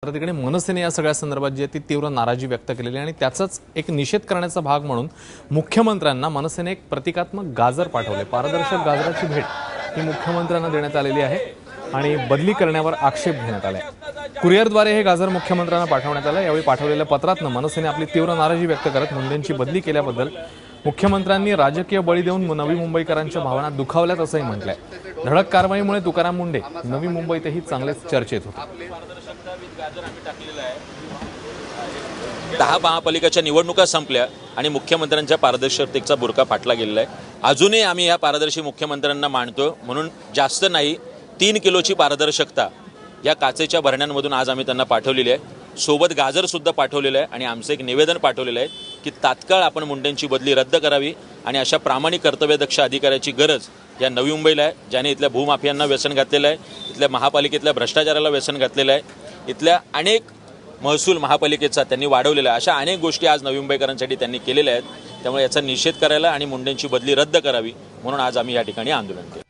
मात्र तिकडे मनसेने या सगळ्या संदर्भात जी आहे ती तीव्र नाराजी व्यक्त केलेली आणि त्याचाच एक निषेध करण्याचा भाग म्हणून मुख्यमंत्र्यांना मनसेने एक प्रतिकात्मक गाजर पाठवले। पारदर्शक गाजराची भेट ही मुख्यमंत्र्यांना देण्यात आलेली आहे आणि बदली करण्यावर आक्षेप घेण्यात आला आहे। कुरिअरद्वारे हे गाजर मुख्यमंत्र्यांना पाठवण्यात आलं। यावेळी पाठवलेल्या पत्रात मनसेने आपली तीव्र नाराजी व्यक्त करत मुंडेंची बदली केल्याबद्दल मुख्यमंत्र्यांनी राजकीय बळी देऊन नवी मुंबईकरांच्या भावना दुखावल्यात असंही म्हटलंय। धडक कारवाईमुळे तुकाराम मुंडे नवी मुंबईतही चांगलेच चर्चेत होते। 10 महापालिकाच्या निवडणुका संपल्या आणि मुख्यमंत्र्यांच्या पारदर्शकतेचा बुरका फाटला गेलेला आहे। अजूनही आम्ही या पारदर्शी मुख्यमंत्र्यांना मानतो, म्हणून जास्त नाही 3 किलोची पारदर्शकता या काचेच्या भरण्यांमधून आज आम्ही त्यांना पाठवलेली आहे। सोबत गाजर सुद्धा पाठवलेलं आहे आणि आमचं एक निवेदन पाठवलेलं आहे की तात्काळ आपण मुंडेंची बदली रद्द करावी आणि अशा प्रामाणिक कर्तव्यदक्ष अधिकाऱ्याची गरज या नवी मुंबईला आहे, ज्याने इथल्या भूमाफियांना व्यसन घातलेलं आहे, इथल्या महापालिकेतल्या भ्रष्टाचाराला व्यसन घातलेलं आहे, इथल्या अनेक महसूल महापालिकेचा त्यांनी वाढवलेला आहे। अशा अनेक गोष्टी आज नवी मुंबईकरांसाठी त्यांनी केलेल्या आहेत। त्यामुळे याचा निषेध करायला आणि मुंडेंची बदली रद्द करावी म्हणून आज आम्ही या ठिकाणी आंदोलन केलं।